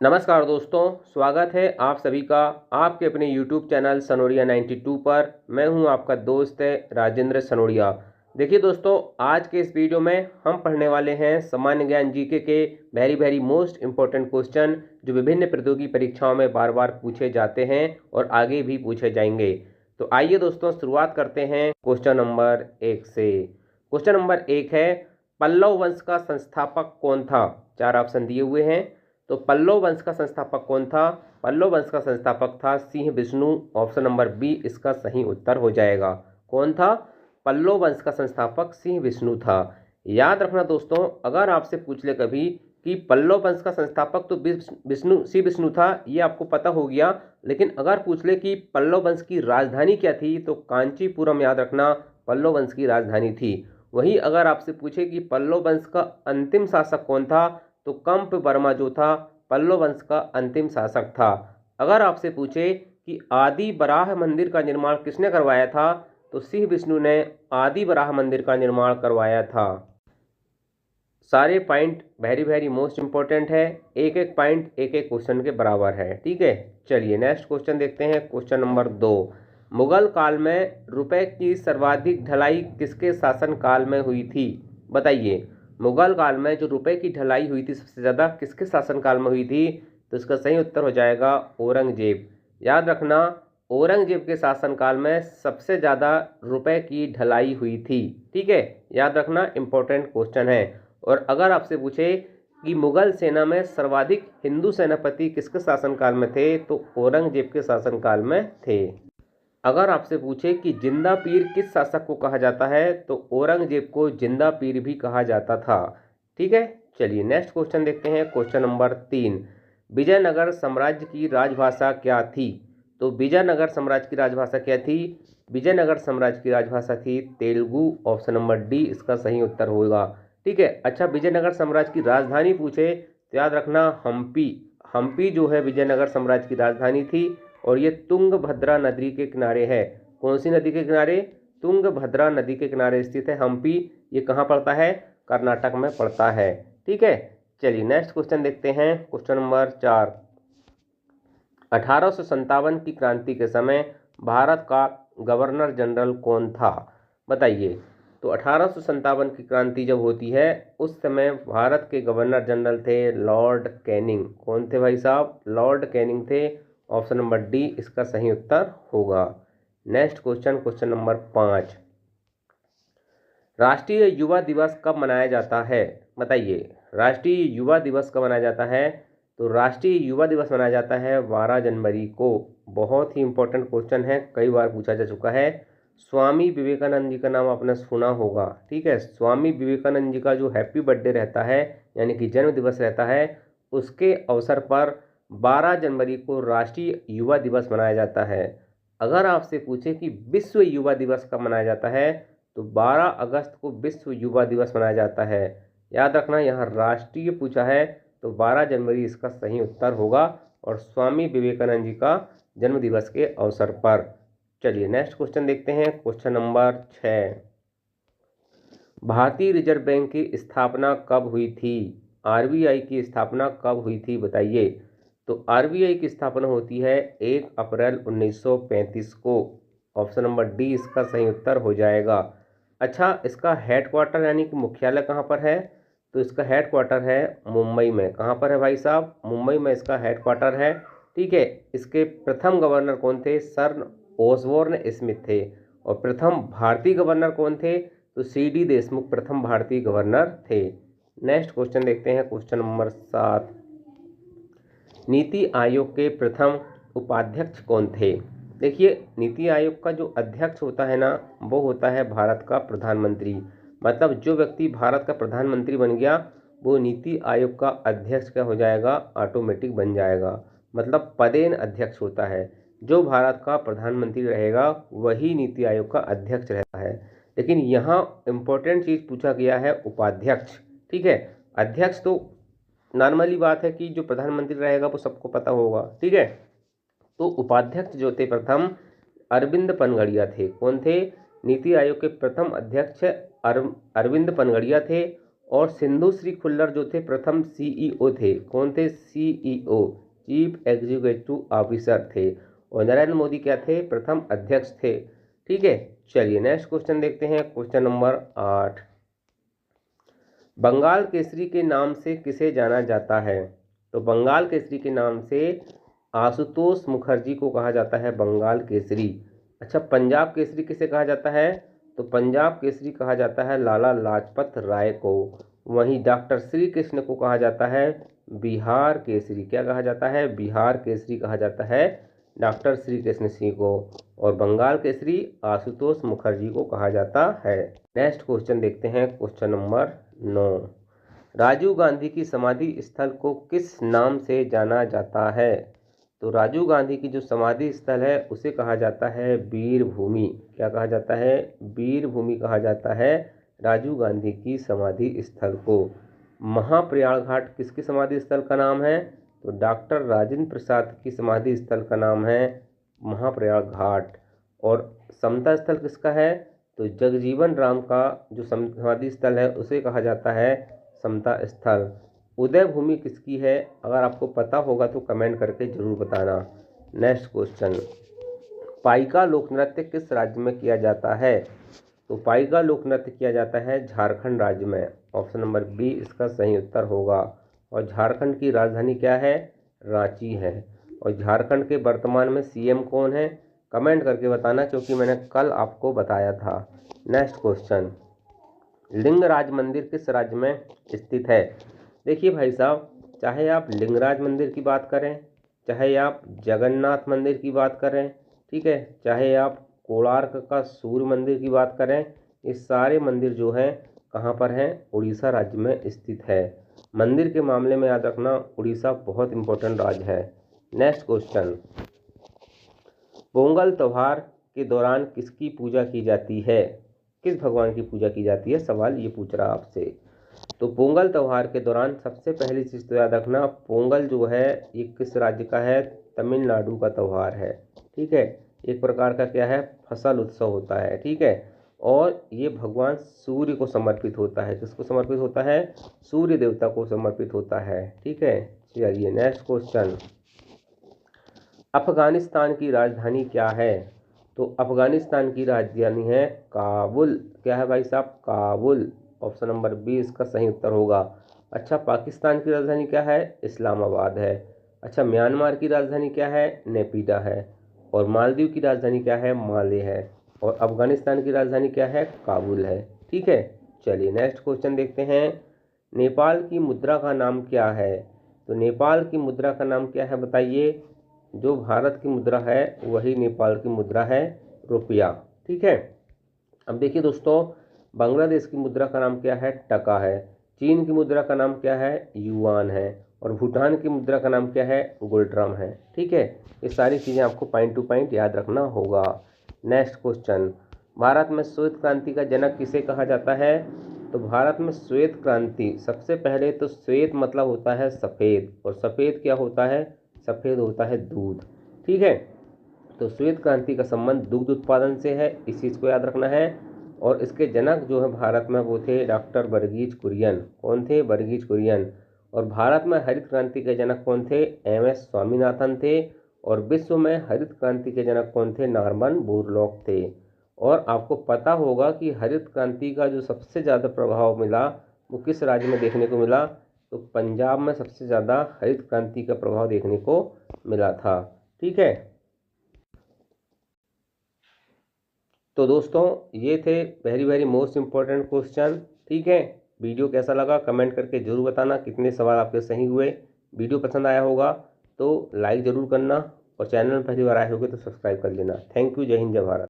नमस्कार दोस्तों, स्वागत है आप सभी का आपके अपने YouTube चैनल सनोरिया 92 पर। मैं हूं आपका दोस्त राजेंद्र सनोरिया। देखिए दोस्तों, आज के इस वीडियो में हम पढ़ने वाले हैं सामान्य ज्ञान जीके के वेरी मोस्ट इम्पोर्टेंट क्वेश्चन जो विभिन्न प्रतियोगी परीक्षाओं में बार बार पूछे जाते हैं और आगे भी पूछे जाएंगे। तो आइए दोस्तों, शुरुआत करते हैं क्वेश्चन नंबर 1 से। क्वेश्चन नंबर 1 है, पल्लव वंश का संस्थापक कौन था? 4 ऑप्शन दिए हुए हैं। तो पल्लव वंश का संस्थापक कौन था? पल्लव वंश का संस्थापक था Simhavishnu. Option number B इसका सही उत्तर हो जाएगा। कौन था? पल्लव वंश का संस्थापक सिंह विष्णु था। याद रखना दोस्तों, अगर आपसे पूछ ले कभी कि पल्लव वंश का संस्थापक तो विष्णु था, ये आपको पता हो गया। लेकिन अगर पूछ ले कि पल्लव वंश की राजधानी क्या थी, तो कांचीपुरम याद रखना पल्लव वंश की राजधानी थी। वहीं अगर आपसे पूछे कि पल्लव वंश का अंतिम शासक कौन था, तो कंप वर्मा जो था पल्लव वंश का अंतिम शासक था। अगर आपसे पूछे कि आदि बराह मंदिर का निर्माण किसने करवाया था, तो सिंह विष्णु ने आदि बराह मंदिर का निर्माण करवाया था। सारे पॉइंट वेरी मोस्ट इंपॉर्टेंट है। एक एक पॉइंट एक एक क्वेश्चन के बराबर है। ठीक है, चलिए नेक्स्ट क्वेश्चन देखते हैं। क्वेश्चन नंबर 2, मुगल काल में रुपए की सर्वाधिक ढलाई किसके शासन काल में हुई थी? बताइए, मुगल काल में जो रुपए की ढलाई हुई थी सबसे ज़्यादा किसके शासनकाल में हुई थी? तो इसका सही उत्तर हो जाएगा औरंगजेब। याद रखना, औरंगजेब के शासनकाल में सबसे ज़्यादा रुपए की ढलाई हुई थी। ठीक है, याद रखना, इंपॉर्टेंट क्वेश्चन है। और अगर आपसे पूछे कि मुगल सेना में सर्वाधिक हिंदू सेनापति किसके शासनकाल में थे, तो औरंगजेब के शासनकाल में थे। अगर आपसे पूछे कि जिंदा पीर किस शासक को कहा जाता है, तो औरंगजेब को जिंदा पीर भी कहा जाता था। ठीक है, चलिए नेक्स्ट क्वेश्चन देखते हैं। क्वेश्चन नंबर 3, विजयनगर साम्राज्य की राजभाषा क्या थी? तो विजयनगर साम्राज्य की राजभाषा क्या थी? विजयनगर साम्राज्य की राजभाषा थी तेलुगु। ऑप्शन नंबर डी इसका सही उत्तर होगा। ठीक है, अच्छा, विजयनगर साम्राज्य की राजधानी पूछे तो याद रखना हम्पी। हम्पी जो है विजयनगर साम्राज्य की राजधानी थी और ये तुंगभद्रा नदी के किनारे है। कौन सी नदी के किनारे? तुंगभद्रा नदी के किनारे स्थित है हम्पी। ये कहाँ पड़ता है? कर्नाटक में पड़ता है। ठीक है, चलिए नेक्स्ट क्वेश्चन देखते हैं। क्वेश्चन नंबर 4, 1857 की क्रांति के समय भारत का गवर्नर जनरल कौन था? बताइए, तो 1857 की क्रांति जब होती है उस समय भारत के गवर्नर जनरल थे लॉर्ड कैनिंग। कौन थे भाई साहब? लॉर्ड कैनिंग थे। ऑप्शन नंबर डी इसका सही उत्तर होगा। नेक्स्ट क्वेश्चन, क्वेश्चन नंबर 5, राष्ट्रीय युवा दिवस कब मनाया जाता है? बताइए, राष्ट्रीय युवा दिवस कब मनाया जाता है? तो राष्ट्रीय युवा दिवस मनाया जाता है 12 जनवरी को। बहुत ही इंपॉर्टेंट क्वेश्चन है, कई बार पूछा जा चुका है। स्वामी विवेकानंद जी का नाम आपने सुना होगा। ठीक है, स्वामी विवेकानंद जी का जो हैप्पी बर्थडे रहता है यानी कि जन्म दिवस रहता है, उसके अवसर पर 12 जनवरी को राष्ट्रीय युवा दिवस मनाया जाता है। अगर आपसे पूछे कि विश्व युवा दिवस कब मनाया जाता है, तो 12 अगस्त को विश्व युवा दिवस मनाया जाता है। याद रखना, यहाँ राष्ट्रीय पूछा है तो 12 जनवरी इसका सही उत्तर होगा और स्वामी विवेकानंद जी का जन्म दिवस के अवसर पर। चलिए नेक्स्ट क्वेश्चन देखते हैं। क्वेश्चन नंबर 6, भारतीय रिजर्व बैंक की स्थापना कब हुई थी? आरबीआई की स्थापना कब हुई थी? बताइए, तो आरबीआई की स्थापना होती है 1 अप्रैल 1935 को। ऑप्शन नंबर डी इसका सही उत्तर हो जाएगा। अच्छा, इसका हेडक्वार्टर यानी कि मुख्यालय कहाँ पर है? तो इसका हेडक्वार्टर है मुंबई में। कहाँ पर है भाई साहब? मुंबई में इसका हेडक्वार्टर है। ठीक है, इसके प्रथम गवर्नर कौन थे? सर ओसबोर्न स्मिथ थे। और प्रथम भारतीय गवर्नर कौन थे? तो सी.डी. देशमुख प्रथम भारतीय गवर्नर थे। नेक्स्ट क्वेश्चन देखते हैं। क्वेश्चन नंबर 7, नीति आयोग के प्रथम उपाध्यक्ष कौन थे? देखिए, नीति आयोग का जो अध्यक्ष होता है ना, वो होता है भारत का प्रधानमंत्री। मतलब जो व्यक्ति भारत का प्रधानमंत्री बन गया वो नीति आयोग का अध्यक्ष क्या हो जाएगा? ऑटोमेटिक बन जाएगा। मतलब पदेन अध्यक्ष होता है। जो भारत का प्रधानमंत्री रहेगा वही नीति आयोग का अध्यक्ष रहता है। लेकिन यहाँ इम्पोर्टेंट चीज़ पूछा गया है उपाध्यक्ष। ठीक है, अध्यक्ष तो नॉर्मली बात है कि जो प्रधानमंत्री रहेगा वो सबको पता होगा। ठीक है, तो उपाध्यक्ष जो थे प्रथम अरविंद पनगड़िया थे। कौन थे? नीति आयोग के प्रथम अध्यक्ष अरविंद पनगड़िया थे। और सिंधु श्री खुल्लर जो थे प्रथम सीईओ थे। कौन थे? सीईओ, चीफ एग्जीक्यूटिव ऑफिसर थे। और नरेंद्र मोदी क्या थे? प्रथम अध्यक्ष थे। ठीक है, चलिए नेक्स्ट क्वेश्चन देखते हैं। क्वेश्चन नंबर 8, बंगाल केसरी के नाम से किसे जाना जाता है? तो बंगाल केसरी के नाम से आशुतोष मुखर्जी को कहा जाता है बंगाल केसरी। अच्छा, पंजाब केसरी किसे कहा जाता है? तो पंजाब केसरी कहा जाता है लाला लाजपत राय को। वहीं डॉक्टर श्री कृष्ण को कहा जाता है बिहार केसरी। क्या कहा जाता है? बिहार केसरी कहा जाता है डॉक्टर श्री कृष्ण सिंह को। और बंगाल केसरी आशुतोष मुखर्जी को कहा जाता है। नेक्स्ट क्वेश्चन देखते हैं। क्वेश्चन नंबर 9, राजीव गांधी की समाधि स्थल को किस नाम से जाना जाता है? तो राजीव गांधी की जो समाधि स्थल है उसे कहा जाता है वीर भूमि। क्या कहा जाता है? वीर भूमि कहा जाता है राजीव गांधी की समाधि स्थल को। महाप्रयाग घाट किसकी समाधि स्थल का नाम है? तो डॉक्टर राजेंद्र प्रसाद की समाधि स्थल का नाम है महाप्रयाग घाट। और समता स्थल किसका है? तो जगजीवन राम का जो समाधि स्थल है उसे कहा जाता है समता स्थल। उदय भूमि किसकी है? अगर आपको पता होगा तो कमेंट करके जरूर बताना। नेक्स्ट क्वेश्चन, पाइका लोक नृत्य किस राज्य में किया जाता है? तो पाइका लोक नृत्य किया जाता है झारखंड राज्य में। ऑप्शन नंबर बी इसका सही उत्तर होगा। और झारखंड की राजधानी क्या है? रांची है। और झारखंड के वर्तमान में सीएम कौन है? कमेंट करके बताना, क्योंकि मैंने कल आपको बताया था। नेक्स्ट क्वेश्चन, लिंगराज मंदिर किस राज्य में स्थित है? देखिए भाई साहब, चाहे आप लिंगराज मंदिर की बात करें, चाहे आप जगन्नाथ मंदिर की बात करें, ठीक है, चाहे आप कोणार्क का सूर्य मंदिर की बात करें, ये सारे मंदिर जो हैं कहाँ पर हैं? उड़ीसा राज्य में स्थित है। मंदिर के मामले में याद रखना, उड़ीसा बहुत इंपॉर्टेंट राज्य है। नेक्स्ट क्वेश्चन, पोंगल त्यौहार के दौरान किसकी पूजा की जाती है? किस भगवान की पूजा की जाती है? सवाल ये पूछ रहा आपसे। तो पोंगल त्यौहार के दौरान सबसे पहली चीज़ तो याद रखना, पोंगल जो है ये किस राज्य का है? तमिलनाडु का त्यौहार है। ठीक है, एक प्रकार का क्या है? फसल उत्सव होता है। ठीक है, और ये भगवान सूर्य को समर्पित होता है। किसको समर्पित होता है? सूर्य देवता को समर्पित होता है। ठीक है, चलिए नेक्स्ट क्वेश्चन, अफगानिस्तान की राजधानी क्या है? तो अफगानिस्तान की राजधानी है काबुल। क्या है भाई साहब? काबुल। ऑप्शन नंबर बी इसका सही उत्तर होगा। अच्छा, पाकिस्तान की राजधानी क्या है? इस्लामाबाद है। अच्छा, म्यांमार की राजधानी क्या है? नेपिडा है। और मालदीव की राजधानी क्या है? माले है। और अफगानिस्तान की राजधानी क्या है? काबुल है। ठीक है, चलिए नेक्स्ट क्वेश्चन देखते हैं। नेपाल की मुद्रा का नाम क्या है? तो नेपाल की मुद्रा का नाम क्या है बताइए? जो भारत की मुद्रा है वही नेपाल की मुद्रा है, रुपया। ठीक है, अब देखिए दोस्तों, बांग्लादेश की मुद्रा का नाम क्या है? टका है। चीन की मुद्रा का नाम क्या है? युआन है। और भूटान की मुद्रा का नाम क्या है? गुल्ट्राम है। ठीक है, ये सारी चीज़ें आपको पॉइंट टू पॉइंट याद रखना होगा। नेक्स्ट क्वेश्चन, भारत में श्वेत क्रांति का जनक किसे कहा जाता है? तो भारत में श्वेत क्रांति, सबसे पहले तो श्वेत मतलब होता है सफ़ेद, और सफ़ेद क्या होता है? सफ़ेद होता है दूध। ठीक है, तो श्वेत क्रांति का संबंध दुग्ध उत्पादन से है, इस चीज़ को याद रखना है। और इसके जनक जो है भारत में वो थे डॉक्टर वर्गीज कुरियन। कौन थे? वर्गीज कुरियन। और भारत में हरित क्रांति के जनक कौन थे? एम.एस. स्वामीनाथन थे। और विश्व में हरित क्रांति के जनक कौन थे? नॉर्मन बोरलॉग थे। और आपको पता होगा कि हरित क्रांति का जो सबसे ज़्यादा प्रभाव मिला वो किस राज्य में देखने को मिला? तो पंजाब में सबसे ज़्यादा हरित क्रांति का प्रभाव देखने को मिला था। ठीक है, तो दोस्तों ये थे वेरी मोस्ट इम्पोर्टेंट क्वेश्चन। ठीक है, वीडियो कैसा लगा कमेंट करके ज़रूर बताना, कितने सवाल आपके सही हुए। वीडियो पसंद आया होगा तो लाइक ज़रूर करना, और चैनल में पहली बार आए होगे तो सब्सक्राइब कर लेना। Thank you. जय हिंद, जय भारत।